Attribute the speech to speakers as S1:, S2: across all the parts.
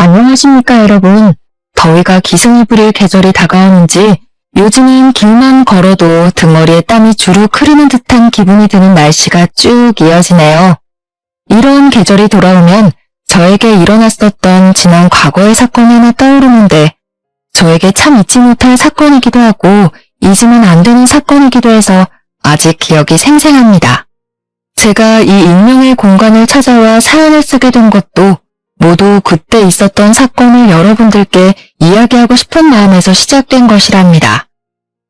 S1: 안녕하십니까 여러분. 더위가 기승을 부릴 계절이 다가오는지 요즘은 길만 걸어도 등허리에 땀이 주룩 흐르는 듯한 기분이 드는 날씨가 쭉 이어지네요. 이런 계절이 돌아오면 저에게 일어났었던 지난 과거의 사건이 하나 떠오르는데 저에게 참 잊지 못할 사건이기도 하고 잊으면 안 되는 사건이기도 해서 아직 기억이 생생합니다. 제가 이 익명의 공간을 찾아와 사연을 쓰게 된 것도 모두 그때 있었던 사건을 여러분들께 이야기하고 싶은 마음에서 시작된 것이랍니다.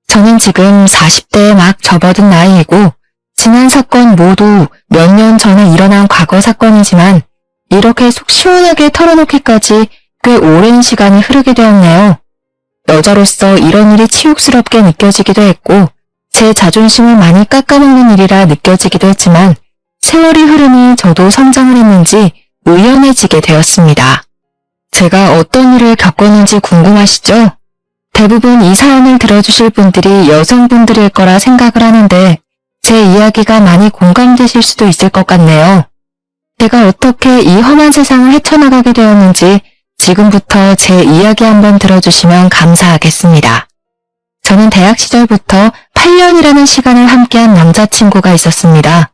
S1: 저는 지금 40대에 막 접어든 나이이고 지난 사건 모두 몇 년 전에 일어난 과거 사건이지만 이렇게 속 시원하게 털어놓기까지 꽤 오랜 시간이 흐르게 되었네요. 여자로서 이런 일이 치욕스럽게 느껴지기도 했고 제 자존심을 많이 깎아먹는 일이라 느껴지기도 했지만 세월이 흐르니 저도 성장을 했는지 의연해지게 되었습니다. 제가 어떤 일을 겪었는지 궁금하시죠? 대부분 이 사연을 들어주실 분들이 여성분들일 거라 생각을 하는데 제 이야기가 많이 공감되실 수도 있을 것 같네요. 제가 어떻게 이 험한 세상을 헤쳐나가게 되었는지 지금부터 제 이야기 한번 들어주시면 감사하겠습니다. 저는 대학 시절부터 8년이라는 시간을 함께한 남자친구가 있었습니다.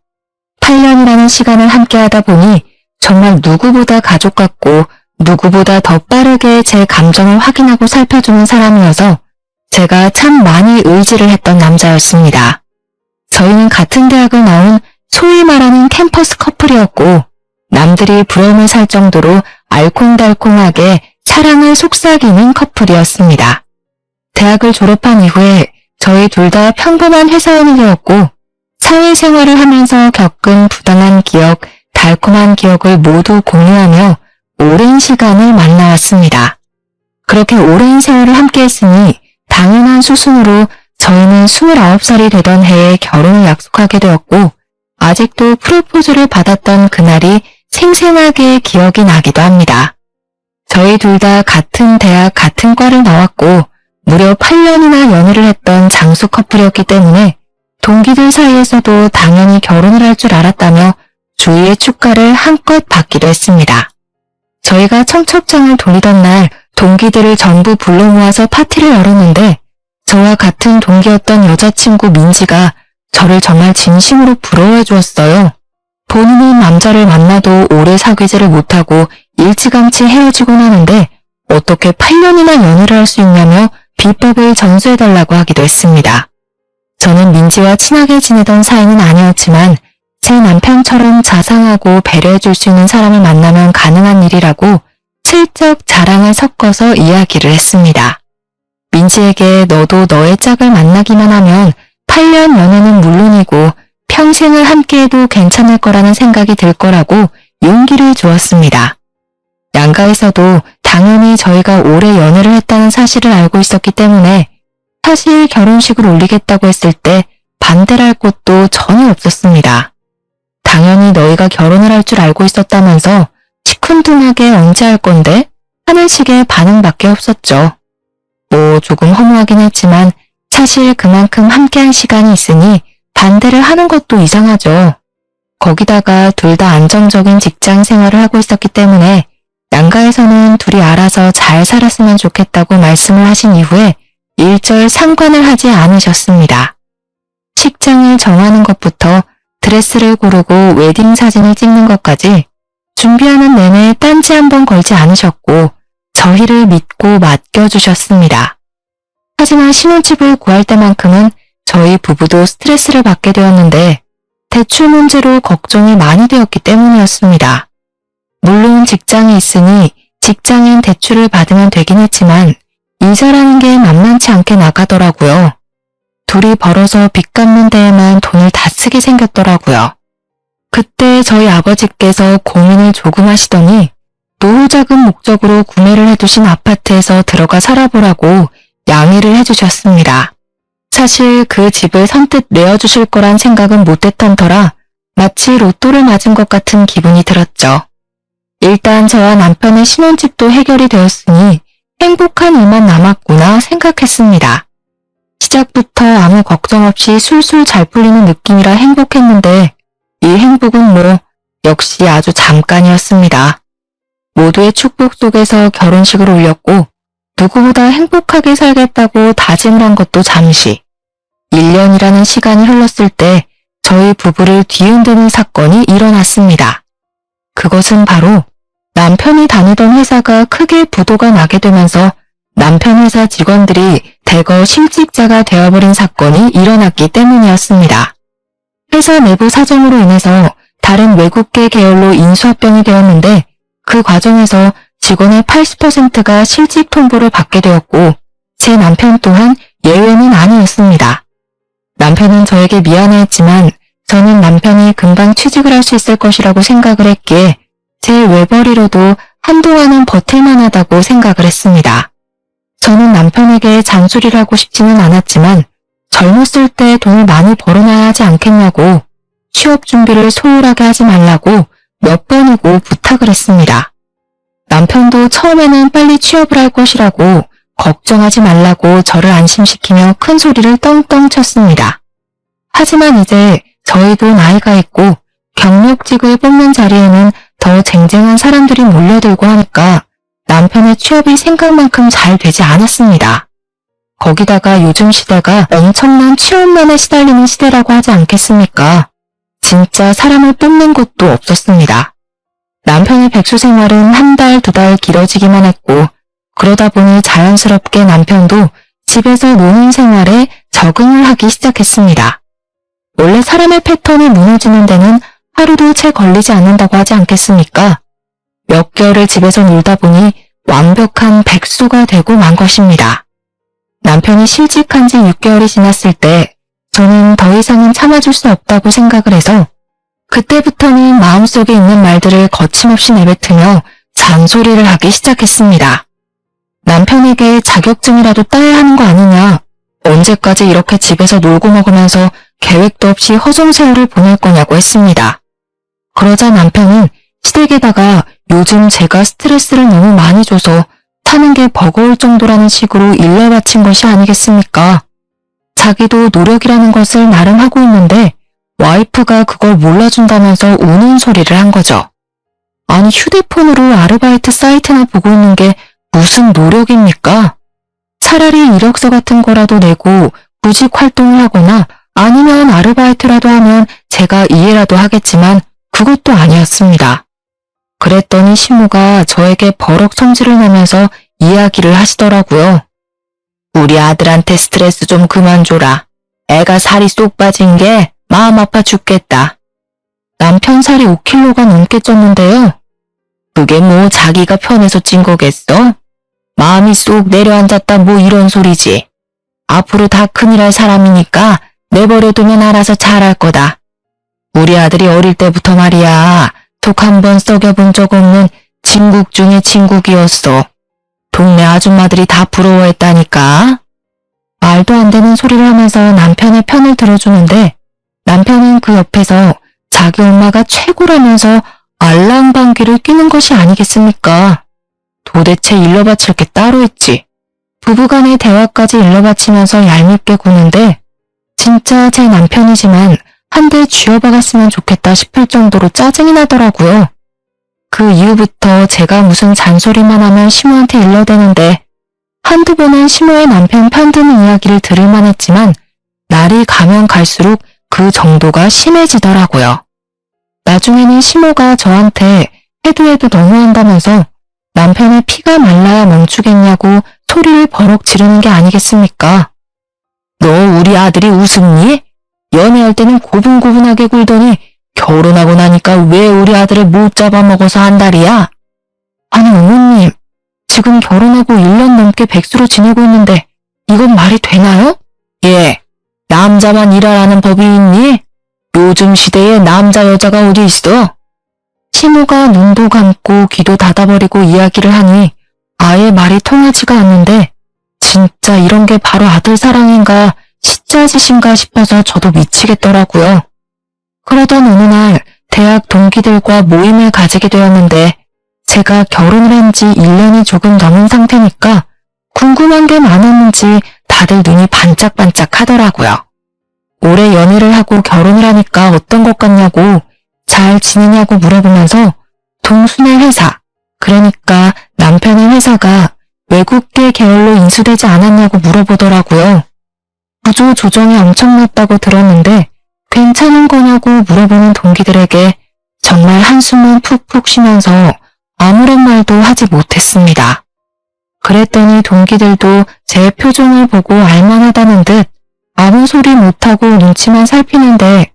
S1: 8년이라는 시간을 함께하다 보니 정말 누구보다 가족 같고 누구보다 더 빠르게 제 감정을 확인하고 살펴주는 사람이어서 제가 참 많이 의지를 했던 남자였습니다. 저희는 같은 대학을 나온 소위 말하는 캠퍼스 커플이었고 남들이 부러움을 살 정도로 알콩달콩하게 사랑을 속삭이는 커플이었습니다. 대학을 졸업한 이후에 저희 둘 다 평범한 회사원이 되었고 사회생활을 하면서 겪은 부당한 기억, 달콤한 기억을 모두 공유하며 오랜 시간을 만나왔습니다. 그렇게 오랜 세월을 함께했으니 당연한 수순으로 저희는 29살이 되던 해에 결혼을 약속하게 되었고 아직도 프로포즈를 받았던 그날이 생생하게 기억이 나기도 합니다. 저희 둘 다 같은 대학 같은 과를 나왔고 무려 8년이나 연애를 했던 장수 커플이었기 때문에 동기들 사이에서도 당연히 결혼을 할 줄 알았다며 주위의 축가를 한껏 받기도 했습니다. 저희가 청첩장을 돌리던 날 동기들을 전부 불러 모아서 파티를 열었는데 저와 같은 동기였던 여자친구 민지가 저를 정말 진심으로 부러워해 주었어요. 본인은 남자를 만나도 오래 사귀지를 못하고 일찌감치 헤어지곤 하는데 어떻게 8년이나 연애를 할 수 있냐며 비법을 전수해달라고 하기도 했습니다. 저는 민지와 친하게 지내던 사이는 아니었지만 제 남편처럼 자상하고 배려해줄 수 있는 사람을 만나면 가능한 일이라고 슬쩍 자랑을 섞어서 이야기를 했습니다. 민지에게 너도 너의 짝을 만나기만 하면 8년 연애는 물론이고 평생을 함께해도 괜찮을 거라는 생각이 들 거라고 용기를 주었습니다. 양가에서도 당연히 저희가 오래 연애를 했다는 사실을 알고 있었기 때문에 사실 결혼식을 올리겠다고 했을 때 반대를 할 곳도 전혀 없었습니다. 당연히 너희가 결혼을 할 줄 알고 있었다면서 시큰둥하게 언제 할 건데? 하는 식의 반응밖에 없었죠. 뭐 조금 허무하긴 했지만 사실 그만큼 함께한 시간이 있으니 반대를 하는 것도 이상하죠. 거기다가 둘 다 안정적인 직장 생활을 하고 있었기 때문에 양가에서는 둘이 알아서 잘 살았으면 좋겠다고 말씀을 하신 이후에 일절 상관을 하지 않으셨습니다. 식장을 정하는 것부터 드레스를 고르고 웨딩 사진을 찍는 것까지 준비하는 내내 딴지 한번 걸지 않으셨고 저희를 믿고 맡겨주셨습니다. 하지만 신혼집을 구할 때만큼은 저희 부부도 스트레스를 받게 되었는데 대출 문제로 걱정이 많이 되었기 때문이었습니다. 물론 직장이 있으니 직장인 대출을 받으면 되긴 했지만 이자라는 게 만만치 않게 나가더라고요. 둘이 벌어서 빚 갚는 데에만 돈을 다 쓰게 생겼더라고요. 그때 저희 아버지께서 고민을 조금 하시더니 노후자금 목적으로 구매를 해두신 아파트에서 들어가 살아보라고 양해를 해주셨습니다. 사실 그 집을 선뜻 내어주실 거란 생각은 못했던 터라 마치 로또를 맞은 것 같은 기분이 들었죠. 일단 저와 남편의 신혼집도 해결이 되었으니 행복한 일만 남았구나 생각했습니다. 시작부터 아무 걱정 없이 술술 잘 풀리는 느낌이라 행복했는데 이 행복은 뭐 역시 아주 잠깐이었습니다. 모두의 축복 속에서 결혼식을 올렸고 누구보다 행복하게 살겠다고 다짐을 한 것도 잠시. 1년이라는 시간이 흘렀을 때 저희 부부를 뒤흔드는 사건이 일어났습니다. 그것은 바로 남편이 다니던 회사가 크게 부도가 나게 되면서 남편 회사 직원들이 대거 실직자가 되어버린 사건이 일어났기 때문이었습니다. 회사 내부 사정으로 인해서 다른 외국계 계열로 인수합병이 되었는데 그 과정에서 직원의 80%가 실직 통보를 받게 되었고 제 남편 또한 예외는 아니었습니다. 남편은 저에게 미안해했지만 저는 남편이 금방 취직을 할 수 있을 것이라고 생각을 했기에 제 외벌이로도 한동안은 버틸만하다고 생각을 했습니다. 저는 남편에게 잔소리를 하고 싶지는 않았지만 젊었을 때 돈을 많이 벌어놔야 하지 않겠냐고 취업 준비를 소홀하게 하지 말라고 몇 번이고 부탁을 했습니다. 남편도 처음에는 빨리 취업을 할 것이라고 걱정하지 말라고 저를 안심시키며 큰 소리를 떵떵 쳤습니다. 하지만 이제 저희도 나이가 있고 경력직을 뽑는 자리에는 더 쟁쟁한 사람들이 몰려들고 하니까 남편의 취업이 생각만큼 잘 되지 않았습니다. 거기다가 요즘 시대가 엄청난 취업난에 시달리는 시대라고 하지 않겠습니까? 진짜 사람을 뽑는 곳도 없었습니다. 남편의 백수 생활은 한 달, 두 달 길어지기만 했고 그러다 보니 자연스럽게 남편도 집에서 노는 생활에 적응을 하기 시작했습니다. 원래 사람의 패턴이 무너지는 데는 하루도 채 걸리지 않는다고 하지 않겠습니까? 몇 개월을 집에서 놀다 보니 완벽한 백수가 되고 만 것입니다. 남편이 실직한 지 6개월이 지났을 때 저는 더 이상은 참아줄 수 없다고 생각을 해서 그때부터는 마음속에 있는 말들을 거침없이 내뱉으며 잔소리를 하기 시작했습니다. 남편에게 자격증이라도 따야 하는 거 아니냐? 언제까지 이렇게 집에서 놀고 먹으면서 계획도 없이 허송세월을 보낼 거냐고 했습니다. 그러자 남편은 시댁에다가 요즘 제가 스트레스를 너무 많이 줘서 사는 게 버거울 정도라는 식으로 일러바친 것이 아니겠습니까? 자기도 노력이라는 것을 나름 하고 있는데 와이프가 그걸 몰라준다면서 우는 소리를 한 거죠. 아니 휴대폰으로 아르바이트 사이트나 보고 있는 게 무슨 노력입니까? 차라리 이력서 같은 거라도 내고 구직 활동을 하거나 아니면 아르바이트라도 하면 제가 이해라도 하겠지만 그것도 아니었습니다. 그랬더니 시모가 저에게 버럭 성질을 내면서 이야기를 하시더라고요. 우리 아들한테 스트레스 좀 그만 줘라. 애가 살이 쏙 빠진 게 마음 아파 죽겠다. 남편 살이 5kg가 넘게 쪘는데요. 그게 뭐 자기가 편해서 찐 거겠어? 마음이 쏙 내려앉았다 뭐 이런 소리지. 앞으로 다 큰일 할 사람이니까 내버려두면 알아서 잘할 거다. 우리 아들이 어릴 때부터 말이야. 톡 한 번 썩여본 적 없는 진국 중에 진국이었어. 동네 아줌마들이 다 부러워했다니까. 말도 안 되는 소리를 하면서 남편의 편을 들어주는데 남편은 그 옆에서 자기 엄마가 최고라면서 알랑방귀를 뀌는 것이 아니겠습니까? 도대체 일러바칠 게 따로 있지. 부부간의 대화까지 일러바치면서 얄밉게 구는데 진짜 제 남편이지만 한 대 쥐어박았으면 좋겠다 싶을 정도로 짜증이 나더라고요. 그 이후부터 제가 무슨 잔소리만 하면 시모한테 일러대는데 한두 번은 시모의 남편 편드는 이야기를 들을만 했지만 날이 가면 갈수록 그 정도가 심해지더라고요. 나중에는 시모가 저한테 해도 너무한다면서 남편의 피가 말라야 멈추겠냐고 소리를 버럭 지르는 게 아니겠습니까? 너 우리 아들이 우습니? 연애할 때는 고분고분하게 굴더니 결혼하고 나니까 왜 우리 아들을 못 잡아먹어서 한 달이야? 아니 어머님, 지금 결혼하고 1년 넘게 백수로 지내고 있는데 이건 말이 되나요? 예, 남자만 일하라는 법이 있니? 요즘 시대에 남자 여자가 어디 있어? 시모가 눈도 감고 귀도 닫아버리고 이야기를 하니 아예 말이 통하지가 않는데 진짜 이런 게 바로 아들 사랑인가 시짜짓인가 싶어서 저도 미치겠더라고요. 그러던 어느 날 대학 동기들과 모임을 가지게 되었는데 제가 결혼을 한 지 1년이 조금 넘은 상태니까 궁금한 게 많았는지 다들 눈이 반짝반짝 하더라고요. 올해 연애를 하고 결혼을 하니까 어떤 것 같냐고 잘 지내냐고 물어보면서 동순의 회사 그러니까 남편의 회사가 외국계 계열로 인수되지 않았냐고 물어보더라고요. 구조 조정이 엄청났다고 들었는데 괜찮은 거냐고 물어보는 동기들에게 정말 한숨만 푹푹 쉬면서 아무런 말도 하지 못했습니다. 그랬더니 동기들도 제 표정을 보고 알만하다는 듯 아무 소리 못하고 눈치만 살피는데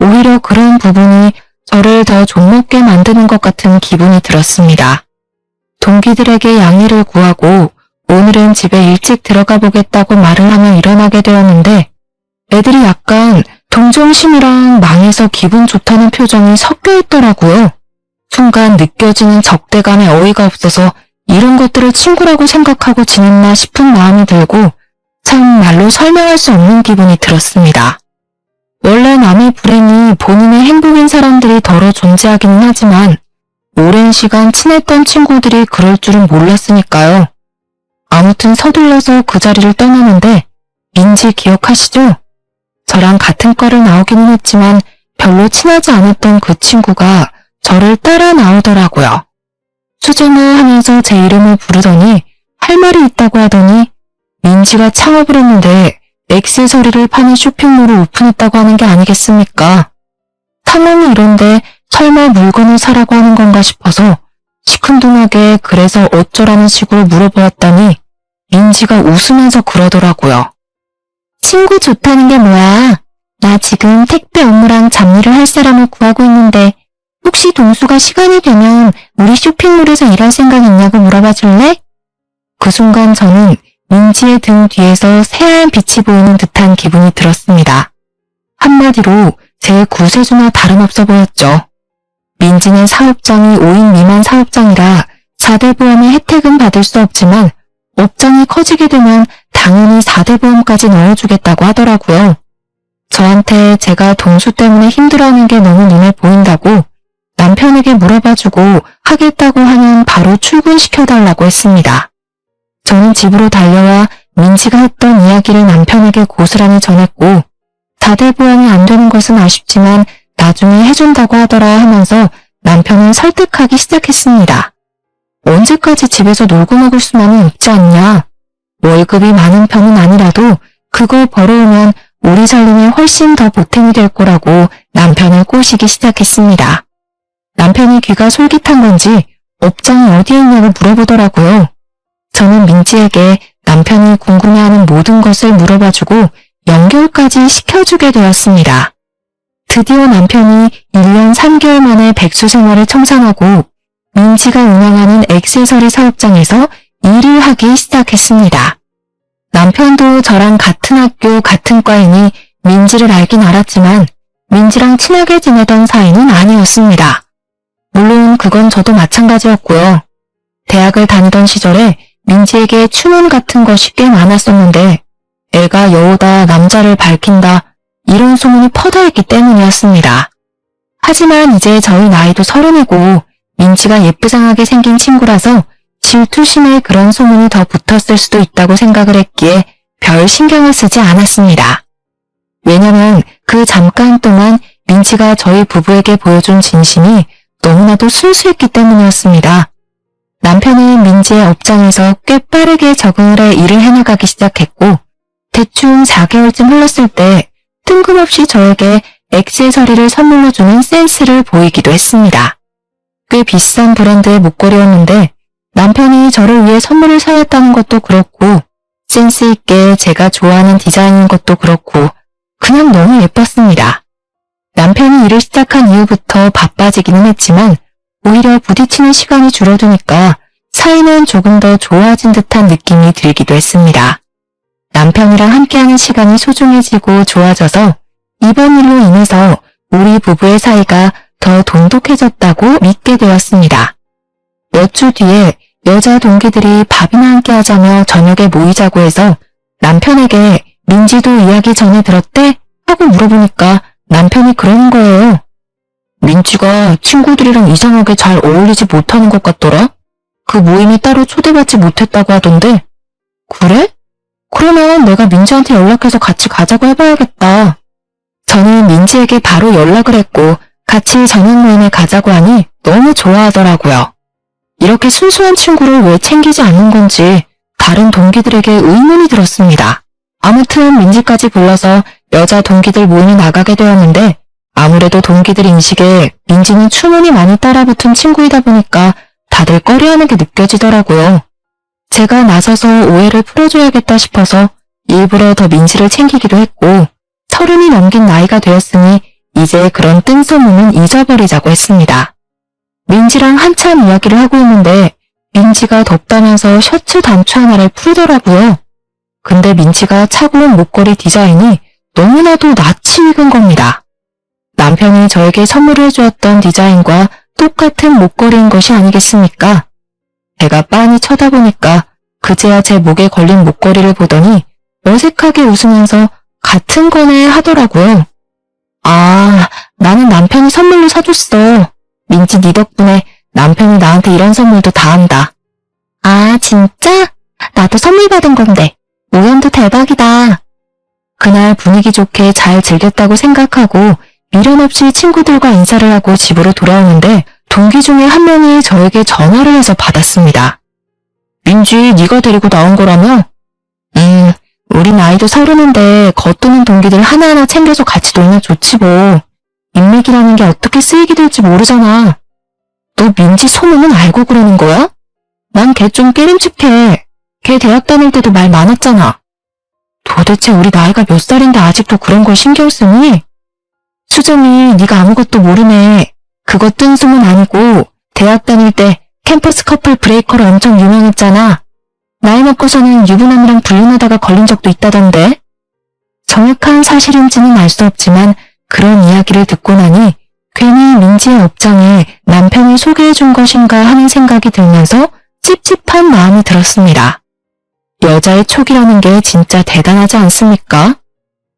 S1: 오히려 그런 부분이 저를 더 좀먹게 만드는 것 같은 기분이 들었습니다. 동기들에게 양해를 구하고 오늘은 집에 일찍 들어가 보겠다고 말을 하며 일어나게 되었는데 애들이 약간 동정심이랑 망해서 기분 좋다는 표정이 섞여 있더라고요. 순간 느껴지는 적대감에 어이가 없어서 이런 것들을 친구라고 생각하고 지냈나 싶은 마음이 들고 참 말로 설명할 수 없는 기분이 들었습니다. 원래 남의 불행이 본인의 행복인 사람들이 덜어 존재하기는 하지만 오랜 시간 친했던 친구들이 그럴 줄은 몰랐으니까요. 아무튼 서둘러서 그 자리를 떠나는데 민지 기억하시죠? 저랑 같은 과를 나오기는 했지만 별로 친하지 않았던 그 친구가 저를 따라 나오더라고요. 수정을 하면서 제 이름을 부르더니 할 말이 있다고 하더니 민지가 창업을 했는데 액세서리를 파는 쇼핑몰을 오픈했다고 하는 게 아니겠습니까? 상황이 이런데 설마 물건을 사라고 하는 건가 싶어서 시큰둥하게 그래서 어쩌라는 식으로 물어보았더니 민지가 웃으면서 그러더라고요. 친구 좋다는 게 뭐야? 나 지금 택배 업무랑 잡일을 할 사람을 구하고 있는데 혹시 동수가 시간이 되면 우리 쇼핑몰에서 일할 생각 있냐고 물어봐 줄래? 그 순간 저는 민지의 등 뒤에서 새하얀 빛이 보이는 듯한 기분이 들었습니다. 한마디로 제 구세주나 다름없어 보였죠. 민지는 사업장이 5인 미만 사업장이라 4대 보험의 혜택은 받을 수 없지만 업장이 커지게 되면 당연히 4대 보험까지 넣어주겠다고 하더라고요. 저한테 제가 동수 때문에 힘들어하는 게 너무 눈에 보인다고 남편에게 물어봐주고 하겠다고 하면 바로 출근시켜달라고 했습니다. 저는 집으로 달려와 민지가 했던 이야기를 남편에게 고스란히 전했고 4대 보험이 안 되는 것은 아쉽지만 나중에 해준다고 하더라 하면서 남편을 설득하기 시작했습니다. 언제까지 집에서 놀고 먹을 수만은 없지 않냐. 월급이 많은 편은 아니라도 그걸 벌어오면 우리 살림에 훨씬 더 보탬이 될 거라고 남편을 꼬시기 시작했습니다. 남편이 귀가 솔깃한 건지 업장이 어디에 있냐고 물어보더라고요. 저는 민지에게 남편이 궁금해하는 모든 것을 물어봐주고 연결까지 시켜주게 되었습니다. 드디어 남편이 1년 3개월 만에 백수 생활을 청산하고 민지가 운영하는 액세서리 사업장에서 일을 하기 시작했습니다. 남편도 저랑 같은 학교 같은 과이니 민지를 알긴 알았지만 민지랑 친하게 지내던 사이는 아니었습니다. 물론 그건 저도 마찬가지였고요. 대학을 다니던 시절에 민지에게 추문 같은 것이 꽤 많았었는데 애가 여우다 남자를 밝힌다 이런 소문이 퍼다했기 때문이었습니다. 하지만 이제 저희 나이도 30이고 민지가 예쁘장하게 생긴 친구라서 질투심에 그런 소문이 더 붙었을 수도 있다고 생각을 했기에 별 신경을 쓰지 않았습니다. 왜냐면 그 잠깐 동안 민지가 저희 부부에게 보여준 진심이 너무나도 순수했기 때문이었습니다. 남편은 민지의 업장에서 꽤 빠르게 적응을 해 일을 해나가기 시작했고 대충 4개월쯤 흘렀을 때 뜬금없이 저에게 액세서리를 선물로 주는 센스를 보이기도 했습니다. 꽤 비싼 브랜드의 목걸이였는데 남편이 저를 위해 선물을 사왔다는 것도 그렇고 센스 있게 제가 좋아하는 디자인인 것도 그렇고 그냥 너무 예뻤습니다. 남편이 일을 시작한 이후부터 바빠지기는 했지만 오히려 부딪히는 시간이 줄어드니까 사이는 조금 더 좋아진 듯한 느낌이 들기도 했습니다. 남편이랑 함께하는 시간이 소중해지고 좋아져서 이번 일로 인해서 우리 부부의 사이가 더 돈독해졌다고 믿게 되었습니다. 몇 주 뒤에 여자 동기들이 밥이나 함께 하자며 저녁에 모이자고 해서 남편에게 민지도 이야기 전에 들었대? 하고 물어보니까 남편이 그러는 거예요. 민지가 친구들이랑 이상하게 잘 어울리지 못하는 것 같더라? 그 모임에 따로 초대받지 못했다고 하던데. 그래? 그러면 내가 민지한테 연락해서 같이 가자고 해봐야겠다. 저는 민지에게 바로 연락을 했고 같이 저녁 모임에 가자고 하니 너무 좋아하더라고요. 이렇게 순수한 친구를 왜 챙기지 않는 건지 다른 동기들에게 의문이 들었습니다. 아무튼 민지까지 불러서 여자 동기들 모임에 나가게 되었는데 아무래도 동기들 인식에 민지는 추문이 많이 따라붙은 친구이다 보니까 다들 꺼려하는 게 느껴지더라고요. 제가 나서서 오해를 풀어줘야겠다 싶어서 일부러 더 민지를 챙기기도 했고 30이 넘긴 나이가 되었으니 이제 그런 뜬소문은 잊어버리자고 했습니다. 민지랑 한참 이야기를 하고 있는데 민지가 덥다면서 셔츠 단추 하나를 풀더라고요. 근데 민지가 차고 온 목걸이 디자인이 너무나도 낯이 익은 겁니다. 남편이 저에게 선물을 해주었던 디자인과 똑같은 목걸이인 것이 아니겠습니까? 제가 빤히 쳐다보니까 그제야 제 목에 걸린 목걸이를 보더니 어색하게 웃으면서 같은 거네 하더라고요. 아, 나는 남편이 선물로 사줬어. 민지 네 덕분에 남편이 나한테 이런 선물도 다 한다. 아, 진짜? 나도 선물 받은 건데. 우연도 대박이다. 그날 분위기 좋게 잘 즐겼다고 생각하고 미련 없이 친구들과 인사를 하고 집으로 돌아오는데 동기 중에 한 명이 저에게 전화를 해서 받았습니다. 민지, 네가 데리고 나온 거라며? 우리 나이도 30인데 겉도는 동기들 하나하나 챙겨서 같이 놀면 좋지 뭐. 인맥이라는 게 어떻게 쓰이게 될지 모르잖아. 너 민지 소문은 알고 그러는 거야? 난 걔 좀 깨름칙해. 걔 대학 다닐 때도 말 많았잖아. 도대체 우리 나이가 몇 살인데 아직도 그런 걸 신경 쓰니? 수정이 네가 아무것도 모르네. 그거 뜬 소문 아니고 대학 다닐 때 캠퍼스 커플 브레이커로 엄청 유명했잖아. 나이 먹고서는 유부남이랑 불륜하다가 걸린 적도 있다던데. 정확한 사실인지는 알 수 없지만 그런 이야기를 듣고 나니 괜히 민지의 업장에 남편이 소개해준 것인가 하는 생각이 들면서 찝찝한 마음이 들었습니다. 여자의 촉이라는 게 진짜 대단하지 않습니까?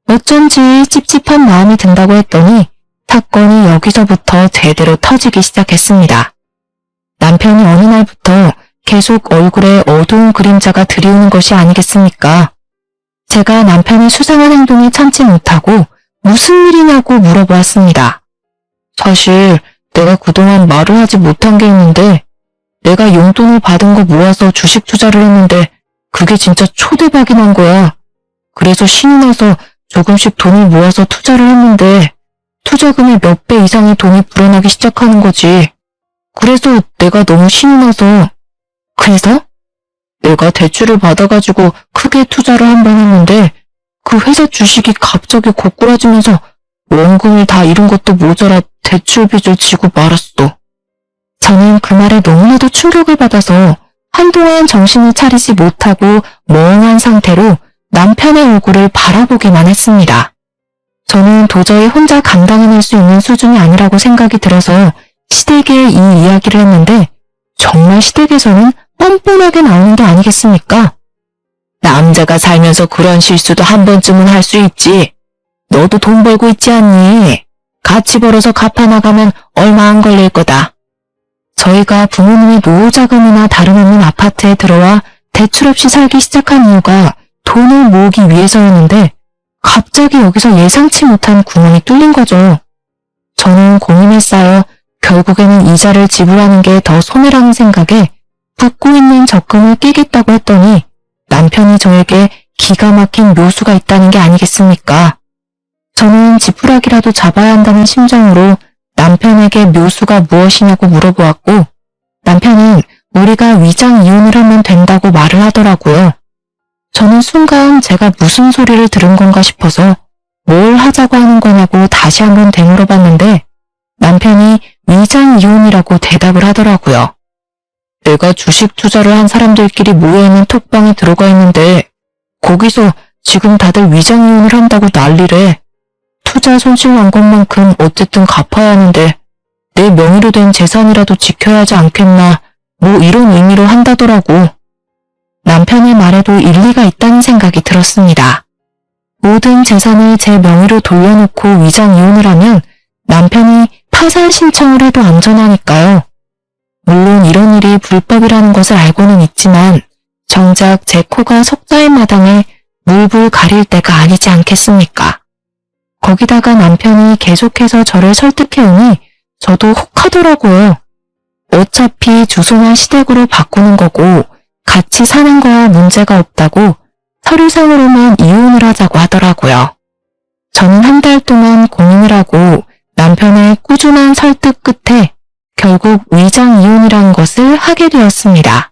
S1: 어쩐지 찝찝한 마음이 든다고 했더니 사건이 여기서부터 제대로 터지기 시작했습니다. 남편이 어느 날부터 계속 얼굴에 어두운 그림자가 드리우는 것이 아니겠습니까? 제가 남편의 수상한 행동에 참지 못하고 무슨 일이냐고 물어보았습니다. 사실 내가 그동안 말을 하지 못한 게 있는데 내가 용돈을 받은 거 모아서 주식 투자를 했는데 그게 진짜 초대박이 난 거야. 그래서 신이 나서 조금씩 돈을 모아서 투자를 했는데 투자금의 몇 배 이상의 돈이 불어나기 시작하는 거지. 그래서 내가 너무 신이 나서 그래서? 내가 대출을 받아가지고 크게 투자를 한 번 했는데 그 회사 주식이 갑자기 고꾸라지면서 원금을 다 잃은 것도 모자라 대출 빚을 지고 말았어. 저는 그 말에 너무나도 충격을 받아서 한동안 정신을 차리지 못하고 멍한 상태로 남편의 얼굴을 바라보기만 했습니다. 저는 도저히 혼자 감당해낼 수 있는 수준이 아니라고 생각이 들어서 시댁에 이 이야기를 했는데 정말 시댁에서는 뻔뻔하게 나오는 게 아니겠습니까? 남자가 살면서 그런 실수도 한 번쯤은 할 수 있지. 너도 돈 벌고 있지 않니? 같이 벌어서 갚아나가면 얼마 안 걸릴 거다. 저희가 부모님의 노후자금이나 다름없는 아파트에 들어와 대출 없이 살기 시작한 이유가 돈을 모으기 위해서였는데 갑자기 여기서 예상치 못한 구멍이 뚫린 거죠. 저는 고민에 쌓여 결국에는 이자를 지불하는 게 더 손해라는 생각에 붓고 있는 적금을 깨겠다고 했더니 남편이 저에게 기가 막힌 묘수가 있다는 게 아니겠습니까? 저는 지푸라기라도 잡아야 한다는 심정으로 남편에게 묘수가 무엇이냐고 물어보았고 남편은 우리가 위장 이혼을 하면 된다고 말을 하더라고요. 저는 순간 제가 무슨 소리를 들은 건가 싶어서 뭘 하자고 하는 거냐고 다시 한번 되물어봤는데 남편이 위장 이혼이라고 대답을 하더라고요. 내가 주식 투자를 한 사람들끼리 모여있는 톡방에 들어가 있는데 거기서 지금 다들 위장 이혼을 한다고 난리래. 투자 손실 난 것만큼 어쨌든 갚아야 하는데 내 명의로 된 재산이라도 지켜야 하지 않겠나 뭐 이런 의미로 한다더라고. 남편의 말에도 일리가 있다는 생각이 들었습니다. 모든 재산을 제 명의로 돌려놓고 위장 이혼을 하면 남편이 파산 신청을 해도 안전하니까요. 물론 이런 일이 불법이라는 것을 알고는 있지만 정작 제 코가 석자의 마당에 물불 가릴 때가 아니지 않겠습니까? 거기다가 남편이 계속해서 저를 설득해오니 저도 혹하더라고요. 어차피 주소만 시댁으로 바꾸는 거고 같이 사는 거야 문제가 없다고 서류상으로만 이혼을 하자고 하더라고요. 저는 한 달 동안 고민을 하고 남편의 꾸준한 설득 끝에 결국 위장 이혼이란 것을 하게 되었습니다.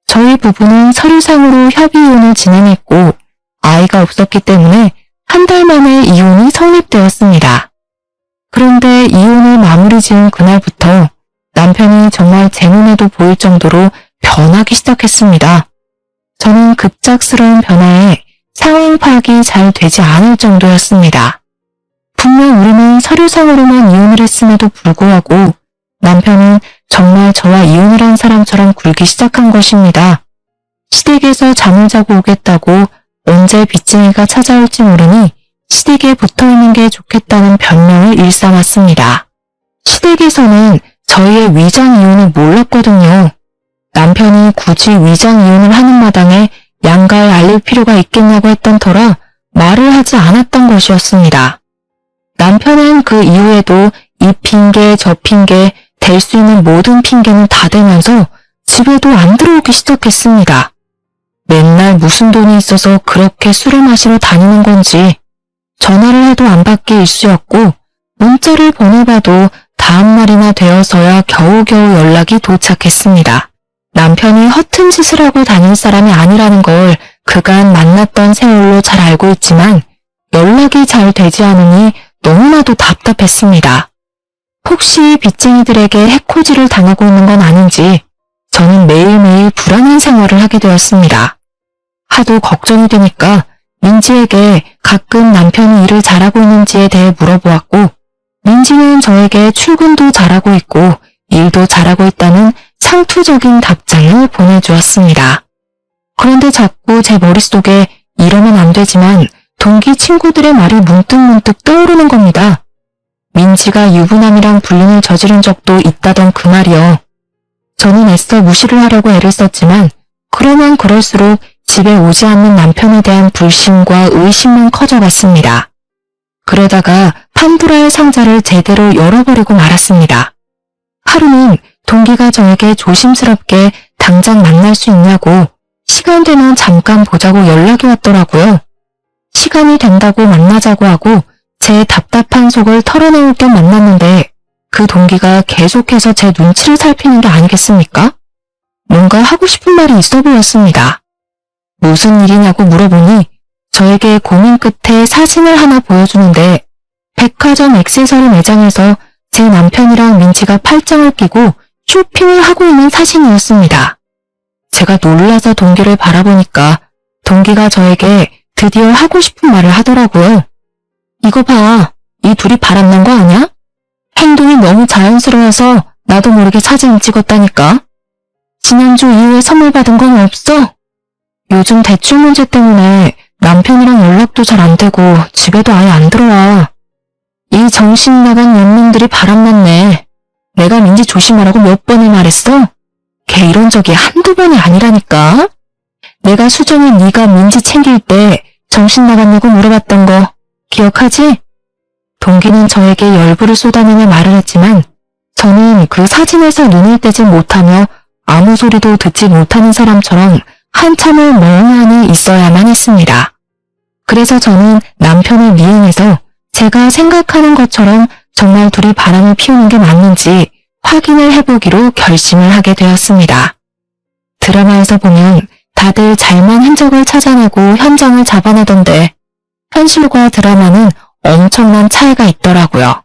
S1: 저희 부부는 서류상으로 협의이혼을 진행했고 아이가 없었기 때문에 한 달 만에 이혼이 성립되었습니다. 그런데 이혼을 마무리 지은 그날부터 남편이 정말 제 눈에도 보일 정도로 변하기 시작했습니다. 저는 급작스러운 변화에 상황 파악이 잘 되지 않을 정도였습니다. 분명 우리는 서류상으로만 이혼을 했음에도 불구하고 남편은 정말 저와 이혼을 한 사람처럼 굴기 시작한 것입니다. 시댁에서 잠을 자고 오겠다고 언제 빚쟁이가 찾아올지 모르니 시댁에 붙어있는 게 좋겠다는 변명을 일삼았습니다. 시댁에서는 저희의 위장 이혼을 몰랐거든요. 남편이 굳이 위장 이혼을 하는 마당에 양가에 알릴 필요가 있겠냐고 했던 터라 말을 하지 않았던 것이었습니다. 남편은 그 이후에도 이 핑계 저 핑계 댈 수 있는 모든 핑계는 다 대면서 집에도 안 들어오기 시작했습니다. 맨날 무슨 돈이 있어서 그렇게 술을 마시러 다니는 건지 전화를 해도 안 받기 일쑤였고 문자를 보내봐도 다음 날이나 되어서야 겨우겨우 연락이 도착했습니다. 남편이 허튼 짓을 하고 다닐 사람이 아니라는 걸 그간 만났던 세월로 잘 알고 있지만 연락이 잘 되지 않으니 너무나도 답답했습니다. 혹시 빚쟁이들에게 해코지를 당하고 있는 건 아닌지 저는 매일매일 불안한 생활을 하게 되었습니다. 하도 걱정이 되니까 민지에게 가끔 남편이 일을 잘하고 있는지에 대해 물어보았고 민지는 저에게 출근도 잘하고 있고 일도 잘하고 있다는 상투적인 답장을 보내주었습니다. 그런데 자꾸 제 머릿속에 이러면 안 되지만 동기 친구들의 말이 문득문득 떠오르는 겁니다. 민지가 유부남이랑 불륜을 저지른 적도 있다던 그 말이요. 저는 애써 무시를 하려고 애를 썼지만 그러면 그럴수록 집에 오지 않는 남편에 대한 불신과 의심만 커져갔습니다. 그러다가 판도라의 상자를 제대로 열어버리고 말았습니다. 하루는 동기가 저에게 조심스럽게 당장 만날 수 있냐고 시간 되면 잠깐 보자고 연락이 왔더라고요. 시간이 된다고 만나자고 하고 제 답답한 속을 털어놓을 겸 만났는데 그 동기가 계속해서 제 눈치를 살피는 게 아니겠습니까? 뭔가 하고 싶은 말이 있어 보였습니다. 무슨 일이냐고 물어보니 저에게 고민 끝에 사진을 하나 보여주는데 백화점 액세서리 매장에서 제 남편이랑 민지가 팔짱을 끼고 쇼핑을 하고 있는 사진이었습니다. 제가 놀라서 동기를 바라보니까 동기가 저에게 드디어 하고 싶은 말을 하더라고요. 이거 봐, 이 둘이 바람난 거 아니야? 행동이 너무 자연스러워서 나도 모르게 사진 찍었다니까. 지난주 이후에 선물 받은 건 없어? 요즘 대출 문제 때문에 남편이랑 연락도 잘 안 되고 집에도 아예 안 들어와. 이 정신 나간 년놈들이 바람났네. 내가 민지 조심하라고 몇 번을 말했어? 걔 이런 적이 한두 번이 아니라니까. 내가 수정이 네가 민지 챙길 때 정신 나갔냐고 물어봤던 거 기억하지? 동기는 저에게 열불을 쏟아내며 말을 했지만 저는 그 사진에서 눈을 떼지 못하며 아무 소리도 듣지 못하는 사람처럼 한참을 멍하니 있어야만 했습니다. 그래서 저는 남편을 미행해서 제가 생각하는 것처럼 정말 둘이 바람을 피우는 게 맞는지 확인을 해보기로 결심을 하게 되었습니다. 드라마에서 보면 다들 잘만 흔적을 찾아내고 현장을 잡아내던데 현실과 드라마는 엄청난 차이가 있더라고요.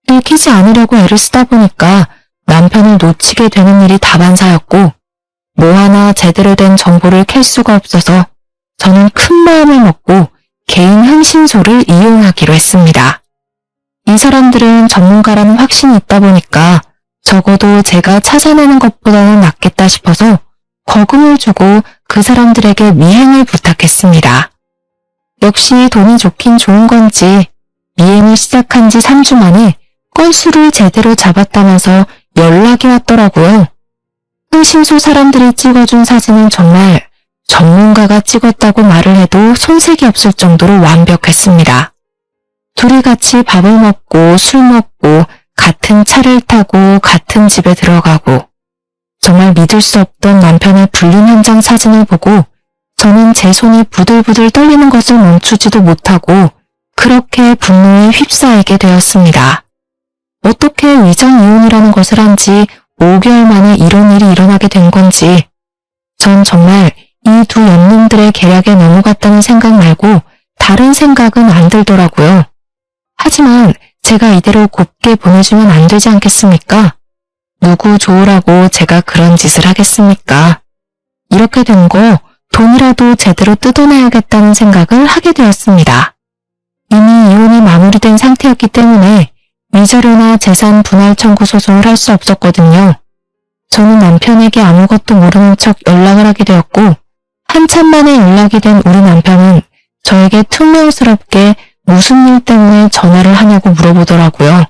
S1: 들키지 않으려고 애를 쓰다 보니까 남편을 놓치게 되는 일이 다반사였고 뭐 하나 제대로 된 정보를 캘 수가 없어서 저는 큰 마음을 먹고 개인 흥신소를 이용하기로 했습니다. 이 사람들은 전문가라는 확신이 있다 보니까 적어도 제가 찾아내는 것보다는 낫겠다 싶어서 거금을 주고 그 사람들에게 미행을 부탁했습니다. 역시 돈이 좋긴 좋은 건지 미행을 시작한 지 3주 만에 건수를 제대로 잡았다면서 연락이 왔더라고요. 흥신소 사람들이 찍어준 사진은 정말 전문가가 찍었다고 말을 해도 손색이 없을 정도로 완벽했습니다. 둘이 같이 밥을 먹고 술 먹고 같은 차를 타고 같은 집에 들어가고 정말 믿을 수 없던 남편의 불륜 현장 사진을 보고 저는 제 손이 부들부들 떨리는 것을 멈추지도 못하고 그렇게 분노에 휩싸이게 되었습니다. 어떻게 위장 이혼이라는 것을 한 지 5개월 만에 이런 일이 일어나게 된 건지 전 정말 이 두 연놈들의 계략에 넘어갔다는 생각 말고 다른 생각은 안 들더라고요. 하지만 제가 이대로 곱게 보내주면 안 되지 않겠습니까? 누구 좋으라고 제가 그런 짓을 하겠습니까? 이렇게 된 거 돈이라도 제대로 뜯어내야겠다는 생각을 하게 되었습니다. 이미 이혼이 마무리된 상태였기 때문에 위자료나 재산 분할 청구 소송을 할 수 없었거든요. 저는 남편에게 아무것도 모르는 척 연락을 하게 되었고 한참 만에 연락이 된 우리 남편은 저에게 퉁명스럽게 무슨 일 때문에 전화를 하냐고 물어보더라고요.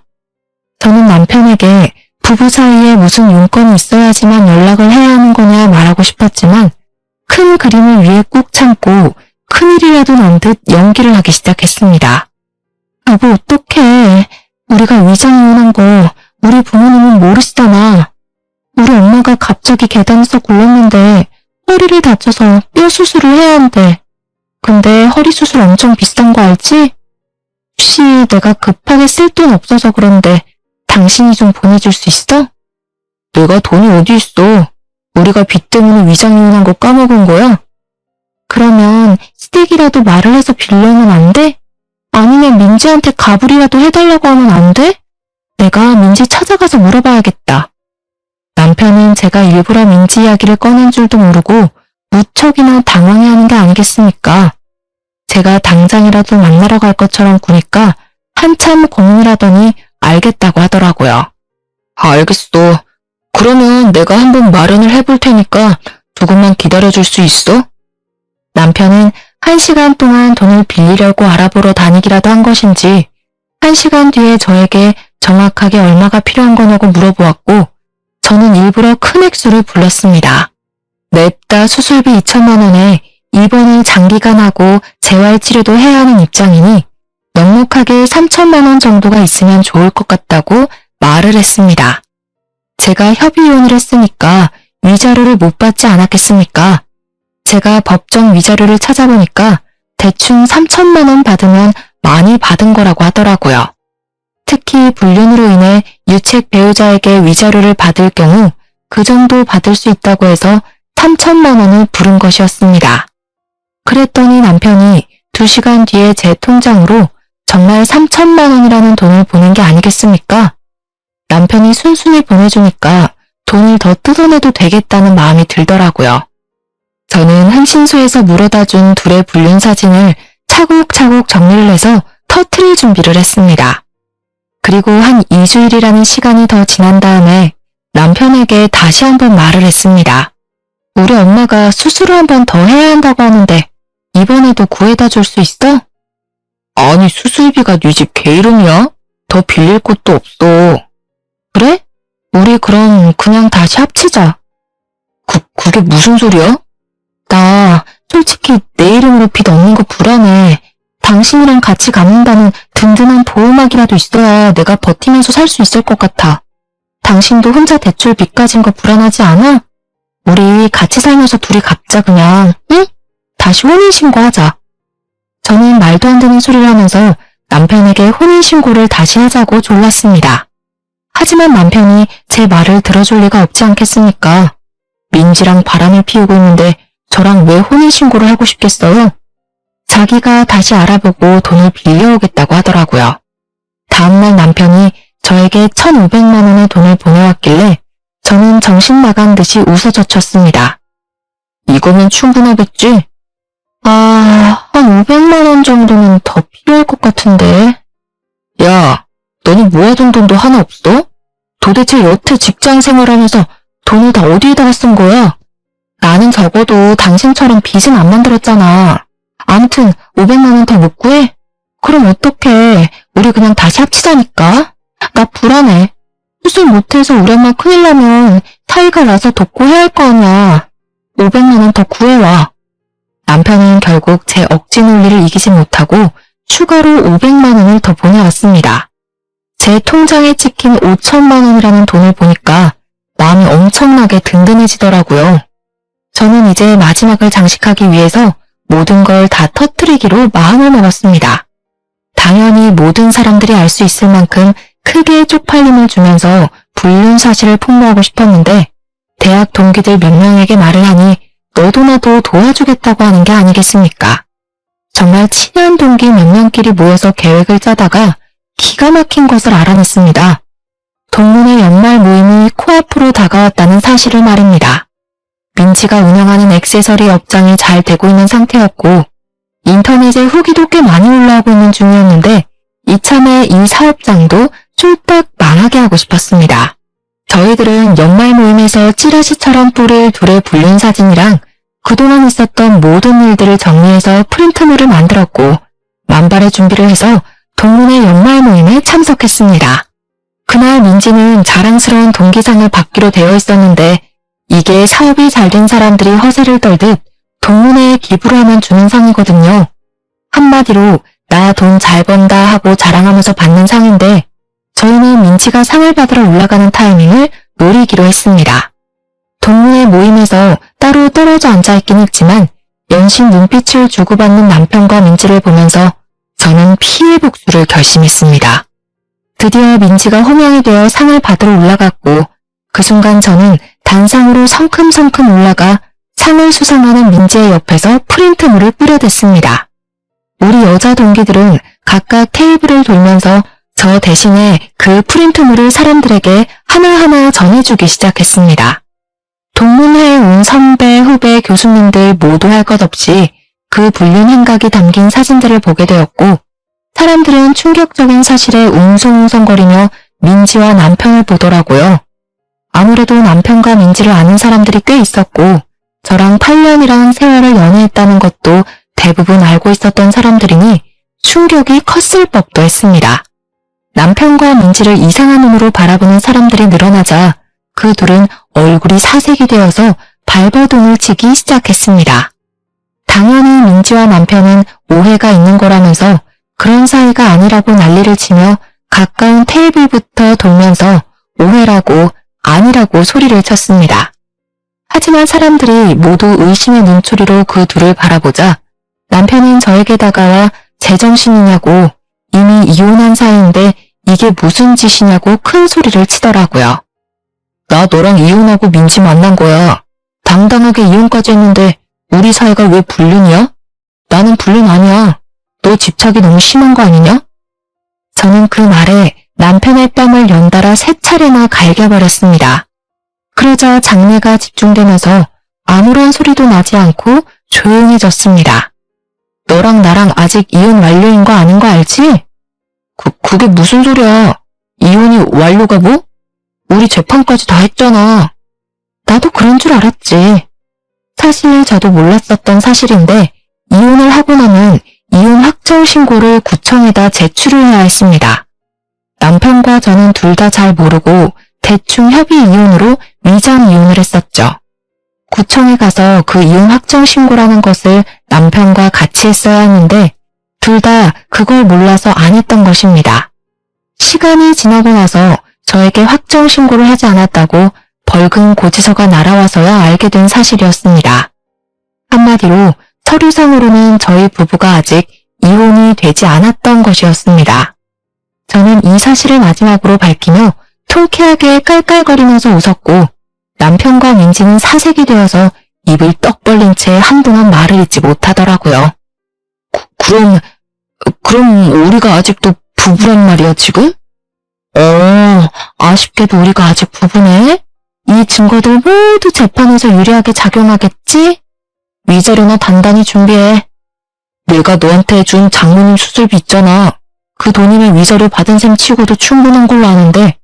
S1: 저는 남편에게 부부 사이에 무슨 용건이 있어야지만 연락을 해야 하는 거냐 말하고 싶었지만 큰 그림을 위해 꾹 참고 큰일이라도 난 듯 연기를 하기 시작했습니다. 여보 어떡해. 우리가 위장 이혼한 거 우리 부모님은 모르시잖아. 우리 엄마가 갑자기 계단에서 굴렀는데 허리를 다쳐서 뼈 수술을 해야 한대. 근데 허리 수술 엄청 비싼 거 알지? 혹시 내가 급하게 쓸 돈 없어서 그런데 당신이 좀 보내줄 수 있어? 내가 돈이 어디 있어? 우리가 빚 때문에 위장 이혼한 거 까먹은 거야? 그러면 시댁이라도 말을 해서 빌려면 안 돼? 아니면 민지한테 가불이라도 해달라고 하면 안 돼? 내가 민지 찾아가서 물어봐야겠다. 남편은 제가 일부러 민지 이야기를 꺼낸 줄도 모르고 무척이나 당황해하는 게 아니겠습니까? 제가 당장이라도 만나러 갈 것처럼 구니까 한참 고민을 하더니 알겠다고 하더라고요. 알겠어. 그러면 내가 한번 마련을 해볼 테니까 조금만 기다려줄 수 있어? 남편은 1시간 동안 돈을 빌리려고 알아보러 다니기라도 한 것인지 1시간 뒤에 저에게 정확하게 얼마가 필요한 거냐고 물어보았고 저는 일부러 큰 액수를 불렀습니다. 냅다 수술비 2천만 원에 입원을 장기간 하고 재활치료도 해야 하는 입장이니 넉넉하게 3천만 원 정도가 있으면 좋을 것 같다고 말을 했습니다. 제가 협의이혼을 했으니까 위자료를 못 받지 않았겠습니까? 제가 법정 위자료를 찾아보니까 대충 3천만 원 받으면 많이 받은 거라고 하더라고요. 특히 불륜으로 인해 유책 배우자에게 위자료를 받을 경우 그 정도 받을 수 있다고 해서 3천만 원을 부른 것이었습니다. 그랬더니 남편이 2시간 뒤에 제 통장으로 정말 3천만 원이라는 돈을 보낸 게 아니겠습니까? 남편이 순순히 보내주니까 돈을 더 뜯어내도 되겠다는 마음이 들더라고요. 저는 한신소에서 물어다 준 둘의 불륜 사진을 차곡차곡 정리를 해서 터트릴 준비를 했습니다. 그리고 한 2주일이라는 시간이 더 지난 다음에 남편에게 다시 한번 말을 했습니다. 우리 엄마가 수술을 한 번 더 해야 한다고 하는데 이번에도 구해다 줄 수 있어? 아니 수술비가 네 집 개 이름이야? 더 빌릴 곳도 없어. 그래? 우리 그럼 그냥 다시 합치자. 그게 무슨 소리야? 나 솔직히 내 이름으로 빚 없는 거 불안해. 당신이랑 같이 갚는다는 든든한 보호막이라도 있어야 내가 버티면서 살 수 있을 것 같아. 당신도 혼자 대출 빚 가진 거 불안하지 않아? 우리 같이 살면서 둘이 갚자 그냥, 응? 다시 혼인신고하자. 저는 말도 안 되는 소리를 하면서 남편에게 혼인신고를 다시 하자고 졸랐습니다. 하지만 남편이 제 말을 들어줄 리가 없지 않겠습니까? 민지랑 바람을 피우고 있는데 저랑 왜 혼인신고를 하고 싶겠어요? 자기가 다시 알아보고 돈을 빌려오겠다고 하더라고요. 다음날 남편이 저에게 1,500만 원의 돈을 보내왔길래 저는 정신 나간 듯이 웃어젖혔습니다. 이거면 충분하겠지? 한 500만 원 정도는 더 필요할 것 같은데. 야, 너는 모아둔 돈도 하나 없어? 도대체 여태 직장 생활하면서 돈을 다 어디에다가 쓴 거야? 나는 적어도 당신처럼 빚은 안 만들었잖아. 아무튼 500만 원 더 못 구해? 그럼 어떡해. 우리 그냥 다시 합치자니까. 나 불안해. 수술 못해서 우리 엄마 큰일 나면 사위가 나서 돕고 해야 할 거 아니야. 500만 원 더 구해와. 남편은 결국 제 억지 논리를 이기지 못하고 추가로 500만 원을 더 보내왔습니다. 제 통장에 찍힌 5천만 원이라는 돈을 보니까 마음이 엄청나게 든든해지더라고요. 저는 이제 마지막을 장식하기 위해서 모든 걸 다 터뜨리기로 마음을 먹었습니다. 당연히 모든 사람들이 알 수 있을 만큼 크게 쪽팔림을 주면서 불륜 사실을 폭로하고 싶었는데 대학 동기들 몇 명에게 말을 하니 너도 나도 도와주겠다고 하는 게 아니겠습니까? 정말 친한 동기 몇 명끼리 모여서 계획을 짜다가 기가 막힌 것을 알아냈습니다. 동문회 연말 모임이 코앞으로 다가왔다는 사실을 말입니다. 민지가 운영하는 액세서리 업장이 잘 되고 있는 상태였고 인터넷에 후기도 꽤 많이 올라오고 있는 중이었는데 이참에 이 사업장도 쫄딱 망하게 하고 싶었습니다. 저희들은 연말 모임에서 찌라시처럼 뿌릴 둘의 불륜 사진이랑 그동안 있었던 모든 일들을 정리해서 프린트물을 만들었고 만발의 준비를 해서 동문회 연말 모임에 참석했습니다. 그날 민지는 자랑스러운 동기상을 받기로 되어 있었는데 이게 사업이 잘 된 사람들이 허세를 떨듯 동문회에 기부를 하면 주는 상이거든요. 한마디로 나 돈 잘 번다 하고 자랑하면서 받는 상인데 저희는 민지가 상을 받으러 올라가는 타이밍을 노리기로 했습니다. 동문회 모임에서 따로 떨어져 앉아있긴 했지만 연신 눈빛을 주고받는 남편과 민지를 보면서 저는 피해 복수를 결심했습니다. 드디어 민지가 호명이 되어 상을 받으러 올라갔고 그 순간 저는 단상으로 성큼성큼 올라가 상을 수상하는 민지의 옆에서 프린트물을 뿌려댔습니다. 우리 여자 동기들은 각각 테이블을 돌면서 저 대신에 그 프린트물을 사람들에게 하나하나 전해주기 시작했습니다. 동문회에 온 선배, 후배, 교수님들 모두 할 것 없이 그 불륜 행각이 담긴 사진들을 보게 되었고 사람들은 충격적인 사실에 웅성웅성거리며 민지와 남편을 보더라고요. 아무래도 남편과 민지를 아는 사람들이 꽤 있었고 저랑 8년이란 세월을 연애했다는 것도 대부분 알고 있었던 사람들이니 충격이 컸을 법도 했습니다. 남편과 민지를 이상한 눈으로 바라보는 사람들이 늘어나자 그 둘은 얼굴이 사색이 되어서 발버둥을 치기 시작했습니다. 당연히 민지와 남편은 오해가 있는 거라면서 그런 사이가 아니라고 난리를 치며 가까운 테이블부터 돌면서 오해라고 아니라고 소리를 쳤습니다. 하지만 사람들이 모두 의심의 눈초리로 그 둘을 바라보자 남편은 저에게 다가와 제정신이냐고 이미 이혼한 사이인데 이게 무슨 짓이냐고 큰 소리를 치더라고요. 나 너랑 이혼하고 민지 만난 거야. 당당하게 이혼까지 했는데 우리 사이가 왜 불륜이야? 나는 불륜 아니야. 너 집착이 너무 심한 거 아니냐? 저는 그 말에 남편의 뺨을 연달아 3차례나 갈겨버렸습니다. 그러자 장내가 집중되면서 아무런 소리도 나지 않고 조용해졌습니다. 너랑 나랑 아직 이혼 완료인 거 아닌 거 알지? 그게 무슨 소리야? 이혼이 완료가 뭐? 우리 재판까지 다 했잖아. 나도 그런 줄 알았지. 사실 저도 몰랐었던 사실인데 이혼을 하고 나면 이혼 확정 신고를 구청에다 제출을 해야 했습니다. 남편과 저는 둘 다 잘 모르고 대충 협의 이혼으로 위장 이혼을 했었죠. 구청에 가서 그 이혼 확정 신고라는 것을 남편과 같이 했어야 했는데 둘 다 그걸 몰라서 안 했던 것입니다. 시간이 지나고 나서 저에게 확정 신고를 하지 않았다고 벌금 고지서가 날아와서야 알게 된 사실이었습니다. 한마디로 서류상으로는 저희 부부가 아직 이혼이 되지 않았던 것이었습니다. 저는 이 사실을 마지막으로 밝히며 통쾌하게 깔깔거리면서 웃었고 남편과 민지는 사색이 되어서 입을 떡 벌린 채 한동안 말을 잇지 못하더라고요. 그럼 우리가 아직도 부부란 말이야 지금? 아쉽게도 우리가 아직 부부네? 이 증거들 모두 재판에서 유리하게 작용하겠지? 위자료나 단단히 준비해. 내가 너한테 준 장모님 수술비 있잖아. 그 돈이면 위자료 받은 셈 치고도 충분한 걸로 아는데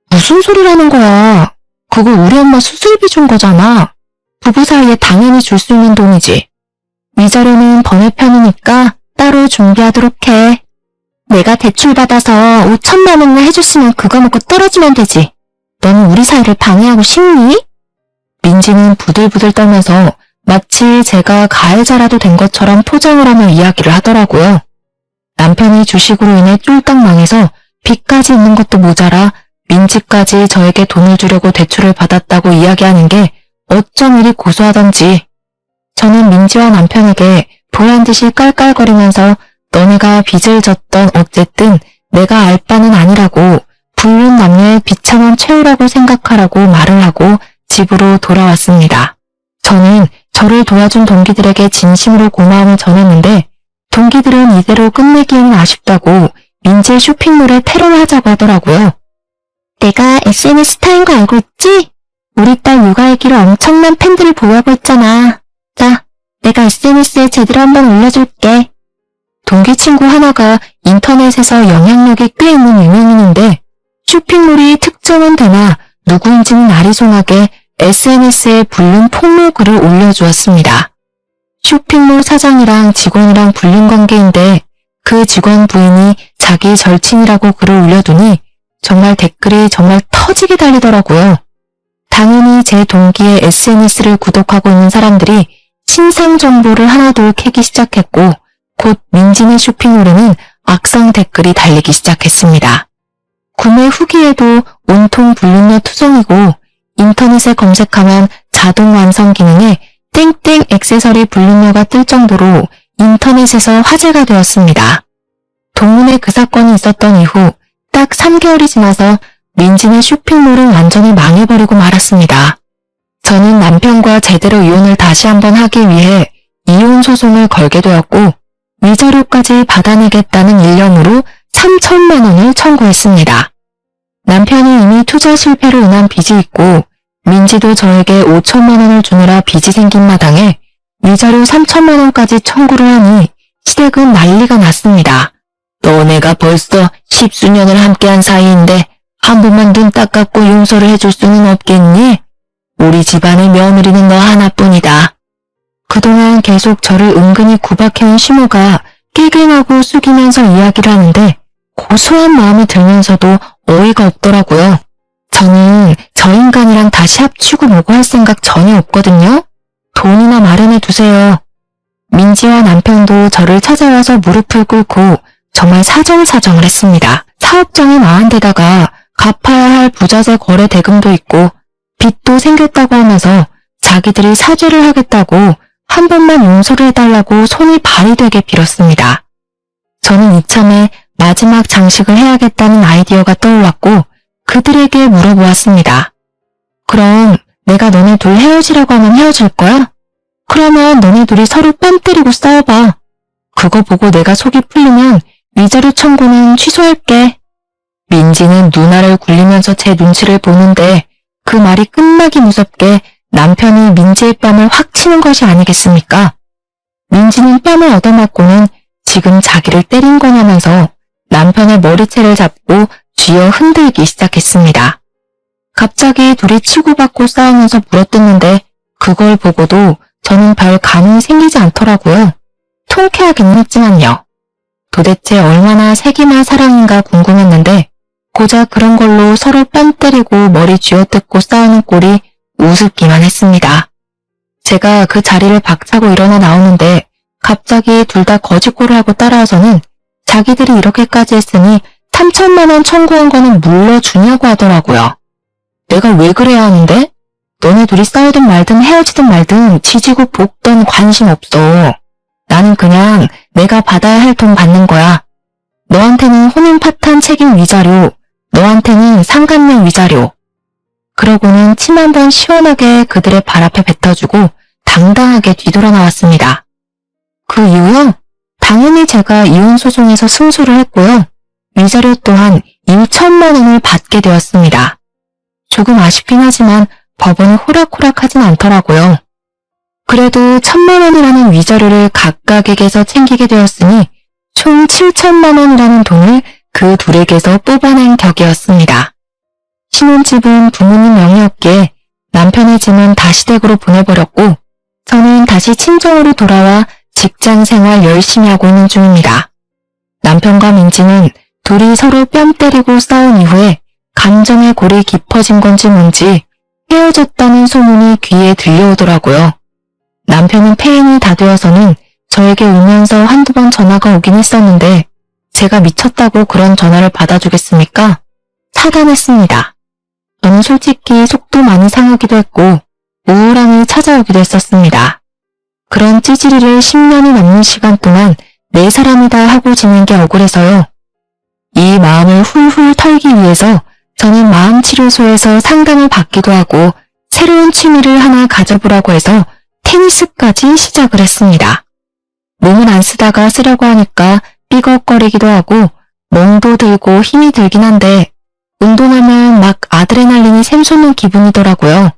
S1: 무슨 소리라는 거야. 그거 우리 엄마 수술비 준 거잖아. 부부 사이에 당연히 줄 수 있는 돈이지. 위자료는 번외편이니까 따로 준비하도록 해. 내가 대출받아서 5천만 원을 해줬으면 그거 먹고 떨어지면 되지. 너는 우리 사이를 방해하고 싶니? 민지는 부들부들 떨면서 마치 제가 가해자라도 된 것처럼 포장을 하며 이야기를 하더라고요. 남편이 주식으로 인해 쫄딱 망해서 빚까지 있는 것도 모자라 민지까지 저에게 돈을 주려고 대출을 받았다고 이야기하는 게 어쩜 이리 고소하던지. 저는 민지와 남편에게 보란듯이 깔깔거리면서 너네가 빚을 졌던 어쨌든 내가 알 바는 아니라고 불륜 남녀의 비참한 최후라고 생각하라고 말을 하고 집으로 돌아왔습니다. 저는 저를 도와준 동기들에게 진심으로 고마움을 전했는데 동기들은 이대로 끝내기에는 아쉽다고 민지의 쇼핑몰에 테러를 하자고 하더라고요. 내가 SNS 스타인 거 알고 있지? 우리 딸 육아일기를 엄청난 팬들을 보유하고 있잖아. 자, 내가 SNS에 제대로 한번 올려줄게. 동기 친구 하나가 인터넷에서 영향력이 꽤 있는 유명인인데 쇼핑몰이 특정은 되나 누구인지는 아리송하게 SNS에 불륜 폭로 글을 올려주었습니다. 쇼핑몰 사장이랑 직원이랑 불륜 관계인데 그 직원 부인이 자기 절친이라고 글을 올려두니 정말 댓글이 정말 터지게 달리더라고요. 당연히 제 동기의 SNS를 구독하고 있는 사람들이 신상 정보를 하나둘 캐기 시작했고 곧 민지네 쇼핑몰에는 악성 댓글이 달리기 시작했습니다. 구매 후기에도 온통 불륜녀 투성이고 인터넷에 검색하면 자동 완성 기능에 땡땡 액세서리 불륜녀가 뜰 정도로 인터넷에서 화제가 되었습니다. 동문회 그 사건이 있었던 이후 딱 3개월이 지나서 민지네 쇼핑몰은 완전히 망해버리고 말았습니다. 저는 남편과 제대로 이혼을 다시 한번 하기 위해 이혼 소송을 걸게 되었고 위자료까지 받아내겠다는 일념으로 3천만 원을 청구했습니다. 남편이 이미 투자 실패로 인한 빚이 있고 민지도 저에게 5천만 원을 주느라 빚이 생긴 마당에 위자료 3천만 원까지 청구를 하니 시댁은 난리가 났습니다. 너네가 벌써 10수년을 함께한 사이인데 한 번만 눈 딱 감고 용서를 해줄 수는 없겠니? 우리 집안의 며느리는 너 하나뿐이다. 그동안 계속 저를 은근히 구박해온 시모가 깨갱하고 숙이면서 이야기를 하는데 고소한 마음이 들면서도 어이가 없더라고요. 저는 저 인간이랑 다시 합치고 뭐고 할 생각 전혀 없거든요. 돈이나 마련해 두세요. 민지와 남편도 저를 찾아와서 무릎을 꿇고 정말 사정사정을 했습니다. 사업장이 망한 데다가 갚아야 할 부자재 거래 대금도 있고 빚도 생겼다고 하면서 자기들이 사죄를 하겠다고 한 번만 용서를 해달라고 손이 발이 되게 빌었습니다. 저는 이참에 마지막 장식을 해야겠다는 아이디어가 떠올랐고 그들에게 물어보았습니다. 그럼 내가 너네 둘 헤어지라고 하면 헤어질 거야? 그러면 너네 둘이 서로 뺨 때리고 싸워봐. 그거 보고 내가 속이 풀리면 위자료 청구는 취소할게. 민지는 누나를 굴리면서 제 눈치를 보는데 그 말이 끝나기 무섭게 남편이 민지의 뺨을 확 치는 것이 아니겠습니까? 민지는 뺨을 얻어맞고는 지금 자기를 때린 거냐면서 남편의 머리채를 잡고 쥐어 흔들기 시작했습니다. 갑자기 둘이 치고받고 싸우면서 물어뜯는데 그걸 보고도 저는 별 감이 생기지 않더라고요. 통쾌하긴 했지만요. 도대체 얼마나 세기말 사랑인가 궁금했는데 고작 그런 걸로 서로 뺨 때리고 머리 쥐어뜯고 싸우는 꼴이 우습기만 했습니다. 제가 그 자리를 박차고 일어나 나오는데 갑자기 둘 다 거짓골을 하고 따라와서는 자기들이 이렇게까지 했으니 3천만 원 청구한 거는 물러주냐고 하더라고요. 내가 왜 그래야 하는데? 너네 둘이 싸우든 말든 헤어지든 말든 지지고 볶든 관심 없어. 나는 그냥 내가 받아야 할 돈 받는 거야. 너한테는 혼인 파탄 책임 위자료, 너한테는 상간녀 위자료. 그러고는 침 한 번 시원하게 그들의 발 앞에 뱉어주고 당당하게 뒤돌아 나왔습니다. 그 이후요? 당연히 제가 이혼 소송에서 승소를 했고요. 위자료 또한 1천만 원을 받게 되었습니다. 조금 아쉽긴 하지만 법원이 호락호락하진 않더라고요. 그래도 1,000만 원이라는 위자료를 각각에게서 챙기게 되었으니 총 7천만 원이라는 돈을 그 둘에게서 뽑아낸 격이었습니다. 신혼집은 부모님 명의였기에 남편의 짐은 다시 댁으로 보내버렸고 저는 다시 친정으로 돌아와 직장 생활 열심히 하고 있는 중입니다. 남편과 민지는 둘이 서로 뺨 때리고 싸운 이후에 감정의 골이 깊어진 건지 뭔지 헤어졌다는 소문이 귀에 들려오더라고요. 남편은 폐인이 다 되어서는 저에게 울면서 한두 번 전화가 오긴 했었는데 제가 미쳤다고 그런 전화를 받아주겠습니까? 차단했습니다. 저는 솔직히 속도 많이 상하기도 했고 우울함이 찾아오기도 했었습니다. 그런 찌질이를 10년이 넘는 시간 동안 내 사람이다 하고 지낸 게 억울해서요. 이 마음을 훌훌 털기 위해서 저는 마음치료소에서 상담을 받기도 하고 새로운 취미를 하나 가져보라고 해서 테니스까지 시작을 했습니다. 몸은 안 쓰다가 쓰려고 하니까 삐걱거리기도 하고 멍도 들고 힘이 들긴 한데 운동하면 막 아드레날린이 샘솟는 기분이더라고요.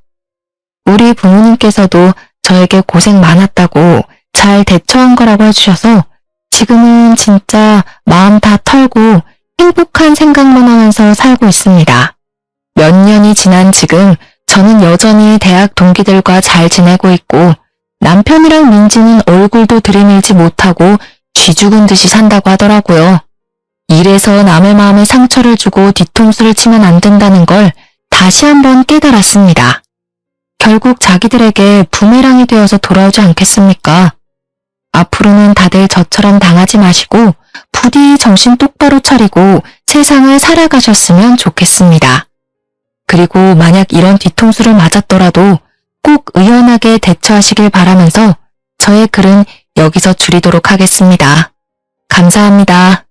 S1: 우리 부모님께서도 저에게 고생 많았다고 잘 대처한 거라고 해주셔서 지금은 진짜 마음 다 털고 행복한 생각만 하면서 살고 있습니다. 몇 년이 지난 지금 저는 여전히 대학 동기들과 잘 지내고 있고 남편이랑 민지는 얼굴도 들이밀지 못하고 쥐 죽은 듯이 산다고 하더라고요. 이래서 남의 마음에 상처를 주고 뒤통수를 치면 안 된다는 걸 다시 한번 깨달았습니다. 결국 자기들에게 부메랑이 되어서 돌아오지 않겠습니까? 앞으로는 다들 저처럼 당하지 마시고 부디 정신 똑바로 차리고 세상을 살아가셨으면 좋겠습니다. 그리고 만약 이런 뒤통수를 맞았더라도 꼭 의연하게 대처하시길 바라면서 저의 글은 여기서 줄이도록 하겠습니다. 감사합니다.